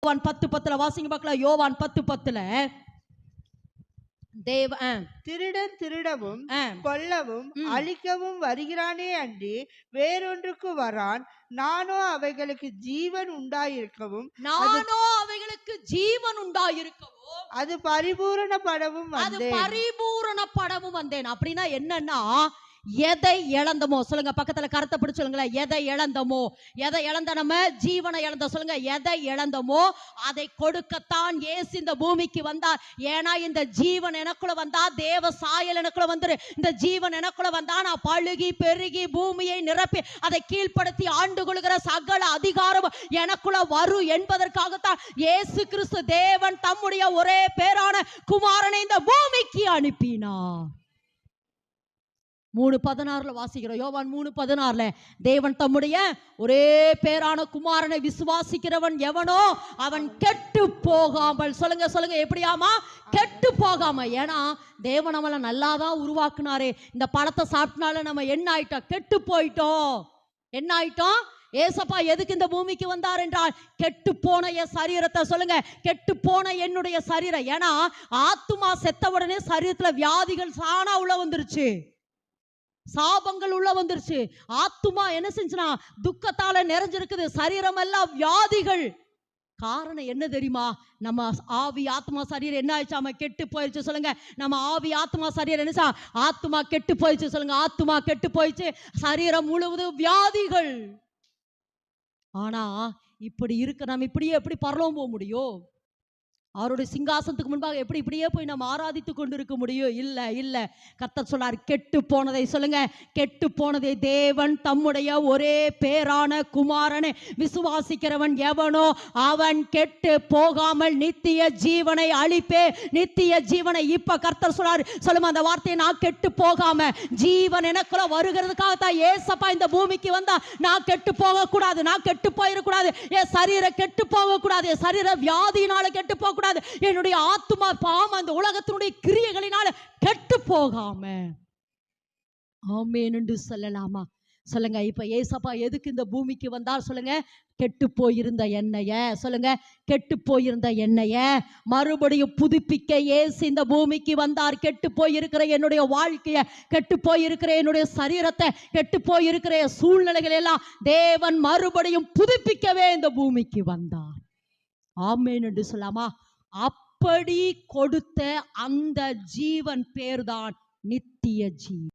யோவான் 10:10 வாசிங்க பார்க்கலாம். யோவான் 10:10 திருடன் திருடவும் கொல்லவும் அழிக்கவும் வருகிறானே அன்றி வேறொன்றுக்கு வரான். நானோ அவைகளுக்கு ஜீவன் உண்டாயிருக்கவும் அது பரிபூரணப்படவும் வந்தேன். அப்படின்னா என்னன்னா, எதை இழந்தமோ சொல்லுங்க, பக்கத்துல கருத்தை பிடிச்சு சொல்லுங்களேன். எதை இழந்தமோ, எதை இழந்த நம்ம ஜீவனை இழந்த சொல்லுங்க. எதை இழந்தமோ அதை கொடுக்கத்தான் இயேசு இந்த பூமிக்கு வந்தார். ஏன்னா இந்த ஜீவன் எனக்குள்ள வந்தா, தேவ சாயல் எனக்குள்ள வந்துரு. இந்த ஜீவன் எனக்குள்ள வந்தா நான் பழுகி பெருகி பூமியை நிரப்பி அதை கீழ்ப்படுத்தி ஆண்டு கொள்கிற சகல அதிகாரம் எனக்குள்ள வரும் என்பதற்காகத்தான் இயேசு கிறிஸ்து தேவன் தம்முடைய ஒரே பேரான குமாரனை இந்த பூமிக்கு அனுப்பினார். 3:16 வாசிக்கிறோம். யோவான் 3:16 தேவன் தம்முடைய ஒரே பேரான குமாரனை விசுவாசிக்கிறவன் எவனோ அவன் கெட்டு போகாமல் சொல்லுங்க சொல்லுங்க எப்படியாமா கெட்டு போகாம. ஏன்னா தேவன் நம்மளை நல்லாதான் உருவாக்குனாரே. இந்த பழத்தை சாப்பிட்டனால நம்ம என்ன ஆயிட்டோம்? கெட்டு போயிட்டோம். என்ன ஆயிட்டோம்? ஏசப்பா எதுக்கு இந்த பூமிக்கு வந்தார் என்றால், கெட்டு போன என் சரீரத்தை சொல்லுங்க, கெட்டு போன என்னுடைய சரீரம். ஏன்னா ஆத்துமா செத்த உடனே சரீரத்துல வியாதிகள் சாணா உள்ள வந்துருச்சு, சாபங்கள் உள்ள வந்துருச்சு. ஆத்துமா என்ன செஞ்சுனா துக்கத்தால நிறைஞ்சிருக்குது, சரீரம் எல்லாம் வியாதிகள். காரணம் என்ன தெரியுமா? நம்ம ஆவி ஆத்மா சரீரம் என்ன ஆயிடுச்சாம கெட்டு போயிடுச்சு. சொல்லுங்க, நம்ம ஆவி ஆத்மா சரீரம் என்ன ஆத்துமா கெட்டு போயிடுச்சு. சொல்லுங்க, ஆத்துமா கெட்டு போயிடுச்சு, சரீரம் முழுவதும் வியாதிகள். ஆனா இப்படி இருக்கு, நம்ம இப்படியே எப்படி பரலோகம் போக முடியும்? அவருடைய சிங்காசனத்துக்கு முன்பாக எப்படி இப்படியே போய் நம்ம ஆராதித்து கொண்டு இருக்க முடியும்? இல்ல இல்ல. கர்த்தர் சொன்னார், கெட்டு போனதை சொல்லுங்க, கெட்டு போனதை தேவன் தம்முடைய ஒரே பேரான குமாரனை விசுவாசிக்கிறவன் எவனோ அவன் கெட்டு போகாமல் நித்திய ஜீவனை அளிப்பே. நித்திய ஜீவனை இப்ப கர்த்தர் சொன்னார். சொல்லுமா அந்த வார்த்தையை, நான் கெட்டு போகாம ஜீவன் எனக்குள்ள வருகிறதுக்காகத்தான் ஏசப்பா இந்த பூமிக்கு வந்தா. நான் கெட்டு போக கூடாது, நான் கெட்டு போயிடக்கூடாது, என் சரீரம் கெட்டு போக கூடாது, என் சரீர வியாதியினால கெட்டு போக கூடாது, என்னுடைய ஆத்துமா பாவம் அந்த உலகத்தினுடைய கிரியைகளினால கெட்டு போகாம ஆமென் என்று சொல்லலாமா? சொல்லுங்க. இப்ப ஏசப்பா எதுக்கு இந்த பூமிக்கு வந்தார்? சொல்லுங்க, கெட்டு போயிருந்த எண்ணெய சொல்லுங்க, கெட்டு போயிருந்த எண்ணெய மறுபடியும் புதுப்பிக்க இயேசு இந்த பூமிக்கு வந்தார். கெட்டு போயிருக்கிற என்னுடைய வாழ்க்கைய, கெட்டு போயிருக்கிற என்னுடைய சரீரத்தை, கெட்டு போயிருக்கிற சூழ்நிலைகள் எல்லாம் தேவன் மறுபடியும் புதுப்பிக்கவே இந்த பூமிக்கு வந்தார். ஆமென் என்று சொல்லாமா? அப்படி கொடுத்த அந்த ஜீவன் பேர்தான் நித்திய ஜீவன்.